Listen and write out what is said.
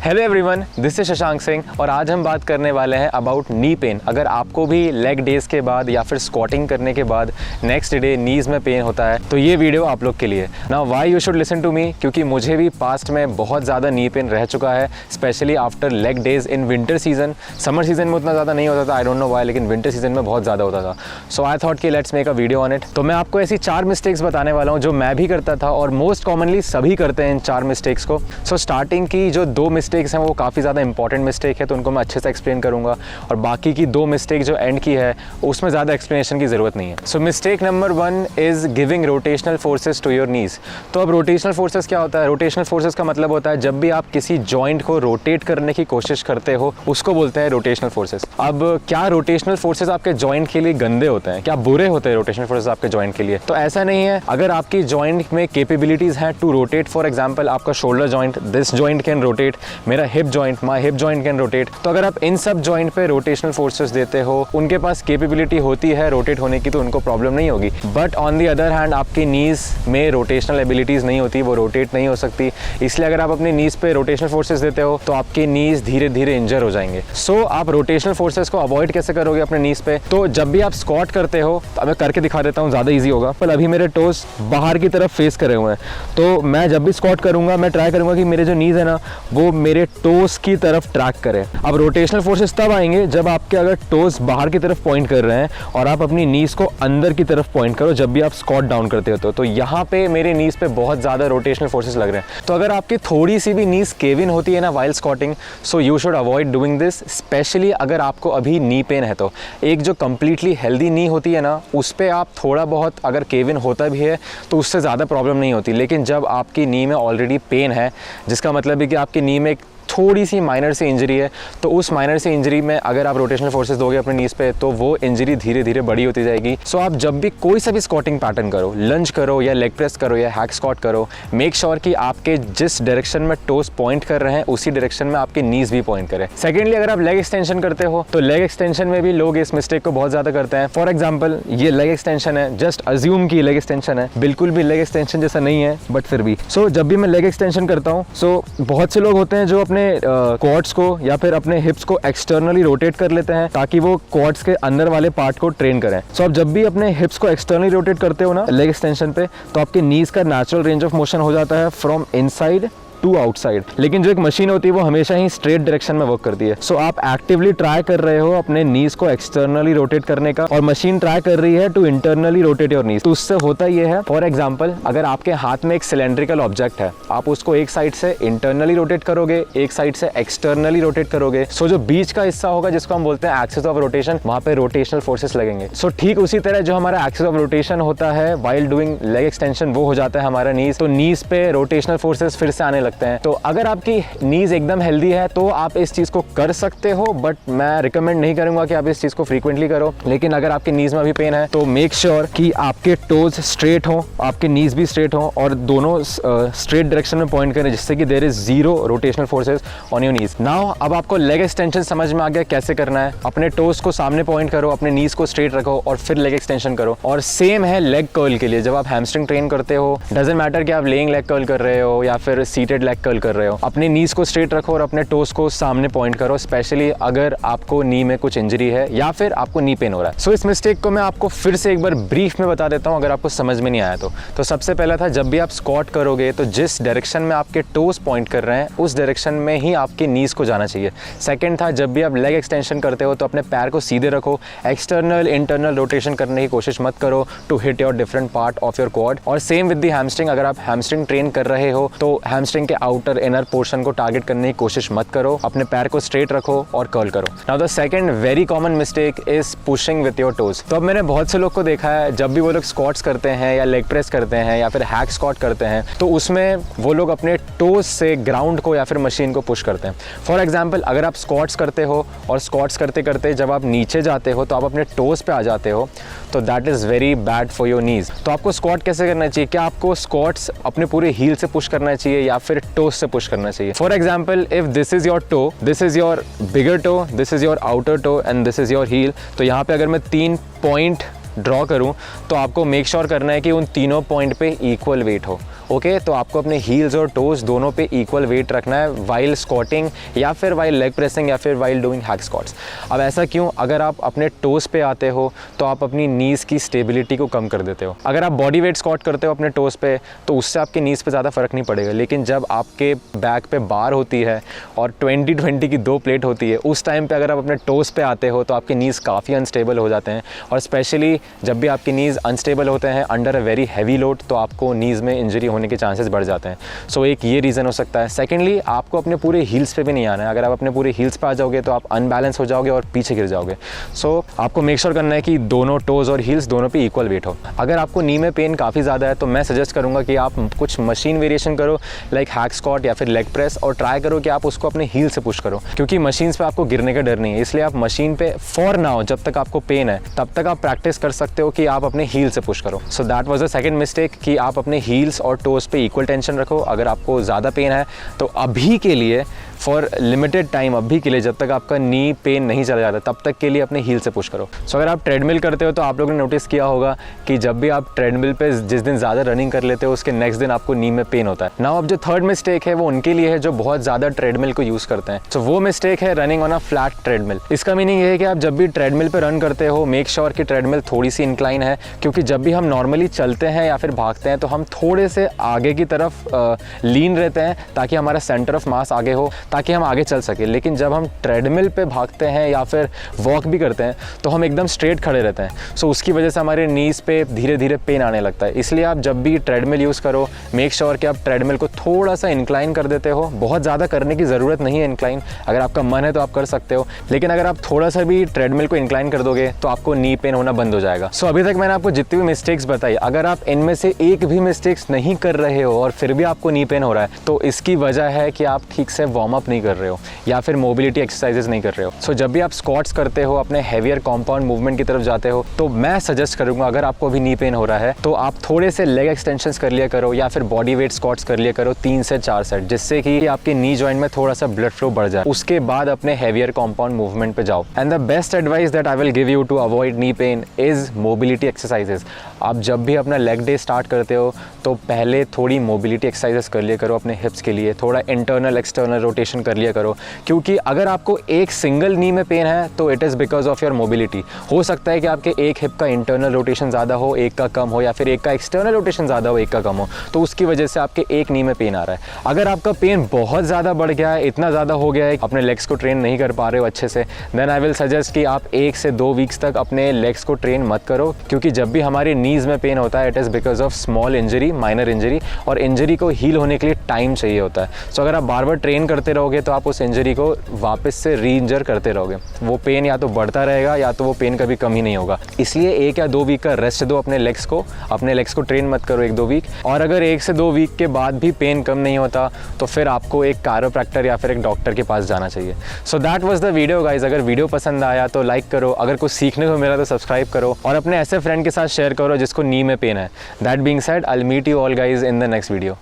Hello everyone, this is Shashank Singh और आज हम बात करने वाले हैं अबाउट नी पेन। अगर आपको भी लेग डेज के बाद या फिर स्क्वाटिंग करने के बाद नेक्स्ट डे नीज़ में पेन होता है तो ये वीडियो आप लोग के लिए। Now why you should listen to me, क्योंकि मुझे भी पास्ट में बहुत ज़्यादा नी पेन रह चुका है, specially after leg days in winter season. Summer season में उतना ज़्यादा नहीं होता था, आई डोंट नो व्हाई, लेकिन विंटर सीजन में बहुत ज़्यादा होता था। सो आई थॉट कि let's make a video on it. तो मैं आपको ऐसी 4 मिस्टेक्स बताने वाला हूँ जो मैं भी करता था और मोस्ट कॉमनली सभी करते हैं इन 4 मिस्टेक्स को। सो स्टार्टिंग की जो 2 मिस्टेक्स हैं वो काफ़ी ज़्यादा इंपॉर्टेंट मिस्टेक है, तो उनको मैं अच्छे से एक्सप्लेन करूंगा, और बाकी की 2 मिस्टेक जो एंड की है उसमें ज़्यादा एक्सप्लेनेशन की ज़रूरत नहीं है। So mistake number 1 is giving rotational forces to your knees. तो अब रोटेशनल फोर्सेस क्या होता है? रोटेशनल फोर्सेस का मतलब होता है जब भी आप किसी जॉइंट को रोटेट करने की कोशिश करते हो उसको बोलते हैं रोटेशनल फोर्सेस। अब क्या रोटेशनल फोर्सेस आपके जॉइंट के लिए गंदे होते हैं? क्या बुरे होते हैं रोटेशनल फोर्सेस आपके जॉइंट के लिए? तो ऐसा नहीं है। अगर आपकी जॉइंट में कैपेबिलिटीज़ हैं टू रोटेट, फॉर एग्जाम्पल आपका shoulder joint, this joint can rotate, मेरा hip joint, my hip joint can rotate, तो अगर आप इन सब जॉइंट पे रोटेशनल फोर्सेस देते हो, उनके पास कैपेबिलिटी होती है रोटेट होने की, तो उनको प्रॉब्लम नहीं होगी। But on the other hand आपकी नीज में रोटेशनल एबिलिटीज़ नहीं होती, वो रोटेट नहीं हो सकती, इसलिए अगर आप अपनी नीज पे रोटेशनल फोर्सेस देते हो तो आपके नीज धीरे धीरे इंजर हो जाएंगे। सो आप रोटेशनल फोर्सेस को अवॉइड कैसे करोगे अपने नीज पे? तो जब भी आप स्क्वाट करते हो, तो मैं करके दिखा देता हूँ, ज़्यादा ईजी होगा। पर अभी मेरे टोस बाहर की तरफ फेस करे हुए हैं, तो मैं जब भी स्क्वाट करूँगा मैं ट्राई करूँगा कि मेरे जो नीज है ना वो मेरे टोस की तरफ ट्रैक करें। अब रोटेशनल फोर्सेस तब आएंगे जब आपके अगर टोस बाहर की तरफ पॉइंट कर रहे हैं और आप अपनी नीज को अंदर की तरफ पॉइंट करो जब भी आप स्क्वाट डाउन करते हो। तो यहाँ पे मेरे नीज पे बहुत ज़्यादा रोटेशनल फोर्सेस लग रहे हैं। तो अगर आपकी थोड़ी सी भी नीज केव इन होती है ना while squatting, so you should avoid doing this, specially अगर आपको अभी नी पेन है। तो एक जो कंप्लीटली हेल्दी नी होती है ना उस पर आप थोड़ा बहुत अगर केव इन होता भी है तो उससे ज़्यादा प्रॉब्लम नहीं होती, लेकिन जब आपकी नी में ऑलरेडी पेन है, जिसका मतलब है कि आपकी नी में थोड़ी सी माइनर सी इंजरी है, तो उस माइनर सी इंजरी में अगर आप रोटेशनल फोर्सेस दोगे अपने नीज पे तो वो इंजरी धीरे धीरे बड़ी होती जाएगी। सो आप जब भी कोई सा भी स्क्वाटिंग पैटर्न करो, लंज करो या लेग प्रेस करो या हैक स्क्वाट करो, मेक श्योर कि आपके जिस डायरेक्शन में टोस पॉइंट कर रहे हैं उसी डायरेक्शन में आपके नीज भी पॉइंट करें। सेकेंडली, अगर आप लेग एक्सटेंशन करते हो तो लेग एक्सटेंशन में भी लोग इस मिस्टेक को बहुत ज़्यादा करते हैं। फॉर एग्जाम्पल ये लेग एक्सटेंशन है, जस्ट अज्यूम की लेग एक्सटेंशन है, बिल्कुल भी लेग एक्सटेंशन जैसा नहीं है, बट फिर भी जब भी मैं लेग एक्सटेंशन करता हूँ, बहुत से लोग होते हैं जो अपने क्वाड्स को या फिर अपने हिप्स को एक्सटर्नली रोटेट कर लेते हैं ताकि वो क्वाड्स के अंदर वाले पार्ट को ट्रेन करें। आप जब भी अपने हिप्स को एक्सटर्नली रोटेट करते हो ना लेग एक्सटेंशन पे, तो आपके नीज का नेचुरल रेंज ऑफ मोशन हो जाता है फ्रॉम इनसाइड टू आउटसाइड। लेकिन जो एक मशीन होती है वो हमेशा ही स्ट्रेट डायरेक्शन में वर्क करती है। आप एक्टिवली ट्राई कर रहे हो अपने नीज को एक्सटर्नली रोटेट करने का, और मशीन ट्राई कर रही है to internally rotate your knees. तो उससे होता ये है, फॉर एग्जांपल अगर आपके हाथ में एक सिलेंड्रिकल ऑब्जेक्ट है, आप उसको एक साइड से इंटरनली रोटेट करोगे, एक साइड से एक्सटर्नली रोटेट करोगे, जो बीच का हिस्सा होगा जिसको हम बोलते हैं एक्सिस ऑफ रोटेशन, वहां पे रोटेशनल फोर्सेस लगेंगे। ठीक उसी तरह जो हमारा एक्सिस ऑफ रोटेशन होता है वाइल डूइंग लेग एक्सटेंशन, वो हो जाता है हमारा नीज। तो नीज पे रोटेशनल फोर्सेस फिर से आने लगते हैं। तो अगर आपकी नीज एकदम हेल्दी है तो आप इस चीज को कर सकते हो, बट मैं रिकमेंड नहीं करूंगा कि आप इस चीज को फ्रीक्वेंटली करो। लेकिन अगर आपकी नीज में अभी पेन है तो मेक श्योर कि आपके टोज स्ट्रेट हो, आपके नीज भी स्ट्रेट हो, और दोनों स्ट्रेट डायरेक्शन में पॉइंट करें, जिससे कि there is 0 rotational forces on your knees. Now अब आपको लेग एक्सटेंशन समझ में आ गया कैसे करना है। अपने टोज को सामने पॉइंट करो, अपने नीज को स्ट्रेट रखो और फिर लेग एक्सटेंशन करो। और सेम है लेग कर्ल के लिए। जब आप हैमस्ट्रिंग ट्रेन करते हो, डजंट मैटर कि आप लेइंग लेग कर्ल कर रहे हो या फिर सीटेड लेग कर्ल कर रहे हो, अपने नीज को स्ट्रेट रखो और अपने टोस को सामने पॉइंट करो, स्पेशली अगर आपको नी में कुछ इंजरी है या फिर आपको नी पेन हो रहा है। इस मिस्टेक को मैं आपको फिर से एक बार ब्रीफ में बता देता हूं अगर आपको समझ में नहीं आया तो सबसे पहला था, जब भी आप स्क्वाट करोगे तो जिस डायरेक्शन में आपके टोस पॉइंट कर रहे हैं उस डायरेक्शन में ही आपके नीज को जाना चाहिए। सेकेंड था, जब भी आप लेग एक्सटेंशन करते हो तो अपने पैर को सीधे रखो, एक्सटर्नल इंटरनल रोटेशन करने की कोशिश मत करो to hit your different part of your quad. और सेम विद द हैमस्ट्रिंग, अगर आप हैमस्ट्रिंग ट्रेन कर रहे हो तो हैमस्ट्रिंग के आउटर इनर पोर्शन को टारगेट करने की कोशिश मत करो, अपने पैर को स्ट्रेट रखो और कर्ल करो। Now the second very common mistake is pushing with your toes. तो अब मैंने बहुत से लोग को देखा है, जब भी वो लोग स्क्वाट्स करते हैं या लेग प्रेस करते हैं या फिर हैक स्क्वाट करते हैं, तो उसमें वो लोग अपने टोज से ग्राउंड को या फिर मशीन को पुश करते हैं। फॉर एग्जाम्पल अगर आप स्क्वाट्स करते हो और स्क्वाट्स करते करते जब आप नीचे जाते हो तो आप अपने टोज पे आ जाते हो, तो that is very bad for your knees. तो आपको स्क्वाट कैसे करना चाहिए? क्या आपको स्क्वाट्स अपने पूरे हील से पुश करना चाहिए या फिर टोज से पुश करना चाहिए? For example if this is your toe, this is your bigger toe, this is your outer toe and this is your heel, तो यहाँ पे अगर मैं 3 पॉइंट ड्रॉ करूँ तो आपको मेक श्योर करना है कि उन तीनों पॉइंट पे इक्वल वेट हो। ओके, तो आपको अपने हील्स और टोज दोनों पे इक्वल वेट रखना है वाइल स्क्वाटिंग या फिर वाइल लेग प्रेसिंग या फिर वाइल डूइंग हैक स्क्वाट्स। अब ऐसा क्यों? अगर आप अपने टोज पे आते हो तो आप अपनी नीज़ की स्टेबिलिटी को कम कर देते हो। अगर आप बॉडी वेट स्क्वाट करते हो अपने टोज पे तो उससे आपके नीज़ पे ज़्यादा फ़र्क नहीं पड़ेगा, लेकिन जब आपके बैक पे बार होती है और 20-20 की 2 प्लेट होती है, उस टाइम पे अगर आप अपने टोज पे आते हो तो आपके नीज़ काफ़ी अनस्टेबल हो जाते हैं। और स्पेशली जब भी आपके नीज़ अनस्टेबल होते हैं under a very heavy load, तो आपको नीज़ में इंजरी होने के चांसेस बढ़ जाते हैं। सो एक ये रीज़न हो सकता है। सेकेंडली, आपको अपने पूरे हील्स पे भी नहीं आना है। अगर आप अपने पूरे हील्स पे आ जाओगे तो आप अनबैलेंस हो जाओगे और पीछे गिर जाओगे। सो आपको मेक श्योर करना है कि दोनों टोज और हील्स दोनों पे इक्वल वेट हो। अगर आपको नी में पेन काफ़ी ज़्यादा है तो मैं सजेस्ट करूँगा कि आप कुछ मशीन वेरिएशन करो, लाइक हैक स्क्वाट या फिर लेग प्रेस, और ट्राई करो कि आप उसको अपने हील से पुश करो, क्योंकि मशीन्स पे आपको गिरने का डर नहीं है। इसलिए आप मशीन पे फॉर नाउ, जब तक आपको पेन है तब तक आप प्रैक्टिस कर सकते हो कि आप अपने हील से पुश करो। So that was the second mistake कि आप अपने हील्स और टोज पे इक्वल टेंशन रखो। अगर आपको ज़्यादा पेन है तो अभी के लिए, फॉर लिमिटेड टाइम, अभी के लिए, जब तक आपका नी पेन नहीं चला जाता तब तक के लिए अपने हील से पुश करो। सो अगर आप ट्रेडमिल करते हो तो आप लोगों ने नोटिस किया होगा कि जब भी आप ट्रेडमिल पे जिस दिन ज़्यादा रनिंग कर लेते हो उसके नेक्स्ट दिन आपको नी में पेन होता है। नाउ अब जो थर्ड मिस्टेक है वो उनके लिए है जो बहुत ज़्यादा ट्रेडमिल को यूज़ करते हैं। सो वो मिस्टेक है running on a flat treadmill. इसका मीनिंग ये है कि आप जब भी ट्रेडमिल पर रन करते हो, मेक श्योर कि ट्रेडमिल थोड़ी सी इंक्लाइन है, क्योंकि जब भी हम नॉर्मली चलते हैं या फिर भागते हैं तो हम थोड़े से आगे की तरफ लीन रहते हैं ताकि हमारा सेंटर ऑफ मास आगे हो, ताकि हम आगे चल सके। लेकिन जब हम ट्रेडमिल पे भागते हैं या फिर वॉक भी करते हैं तो हम एकदम स्ट्रेट खड़े रहते हैं। सो उसकी वजह से हमारे नीज़ पे धीरे धीरे पेन आने लगता है। इसलिए आप जब भी ट्रेडमिल यूज़ करो, मेक श्योर कि आप ट्रेडमिल को थोड़ा सा इंक्लाइन कर देते हो। बहुत ज़्यादा करने की ज़रूरत नहीं है इंक्लाइन, अगर आपका मन है तो आप कर सकते हो, लेकिन अगर आप थोड़ा सा भी ट्रेडमिल को इंक्लाइन कर दोगे तो आपको नी पेन होना बंद हो जाएगा। सो अभी तक मैंने आपको जितनी भी मिस्टेक्स बताई, अगर आप इनमें से एक भी मिस्टेक्स नहीं कर रहे हो और फिर भी आपको नी पेन हो रहा है तो इसकी वजह है कि आप ठीक से वार्म अप नहीं कर रहे हो या फिर मोबिलिटी एक्सरसाइजेस नहीं कर रहे हो। सो जब भी आप स्क्वाट्स करते हो, अपने हैवियर कॉम्पाउंड मूवमेंट की तरफ जाते हो, तो मैं सजेस्ट करूंगा, अगर आपको अभी नी पेन हो रहा है तो आप थोड़े से लेग एक्सटेंशंस कर लिया करो या फिर बॉडी वेट स्क्वाट्स कर लिया करो 3 से 4 सेट, जिससे कि आपके नी जॉइंट में थोड़ा सा ब्लड फ्लो बढ़ जाए। उसके बाद अपने हैवियर कॉम्पाउंड मूवमेंट पे जाओ। And the best advice that I will give you to avoid knee pain is mobility exercises. आप जब भी अपना लेग डे स्टार्ट करते हो तो पहले थोड़ी मोबिलिटी एक्सरसाइजेस कर लिया करो अपने हिप्स के लिए, थोड़ा इंटरनल एक्सटर्नल रोटेशन कर लिया करो, क्योंकि अगर आपको एक सिंगल नी में पेन है तो it is because of your mobility. हो सकता है कि आपके एक हिप का इंटरनल रोटेशन ज़्यादा हो, एक का कम हो, या फिर एक का एक्सटर्नल रोटेशन ज़्यादा हो, एक का कम हो, तो उसकी वजह से आपके एक नी में पेन आ रहा है। अगर आपका पेन बहुत ज़्यादा बढ़ गया है, इतना ज़्यादा हो गया है अपने लेग्स को ट्रेन नहीं कर पा रहे हो अच्छे से, देन आई विल सजेस्ट कि आप 1 से 2 वीक्स तक अपने लेग्स को ट्रेन मत करो, क्योंकि जब भी हमारे नीज़ में पेन होता है it is because of small injury, minor injury, और इंजरी को हील होने के लिए टाइम चाहिए होता है। सो अगर आप बार बार ट्रेन करते रहोगे तो आप उस इंजरी को वापस से री इंजर करते रहोगे। वो पेन या तो बढ़ता रहेगा या तो वो पेन कभी कम ही नहीं होगा। इसलिए 1 या 2 वीक का रेस्ट दो अपने लेग्स को ट्रेन मत करो 1-2 वीक। और अगर 1 से 2 वीक के बाद भी पेन कम नहीं होता तो फिर आपको एक कायरोप्रैक्टर या फिर एक डॉक्टर के पास जाना चाहिए। So that was the video guys. अगर वीडियो पसंद आया तो लाइक करो, अगर कुछ सीखने को मिला तो सब्सक्राइब करो, और अपने ऐसे फ्रेंड के साथ शेयर करो जिसको नी में पेन है। That being said, I will meet you all guys in the next video.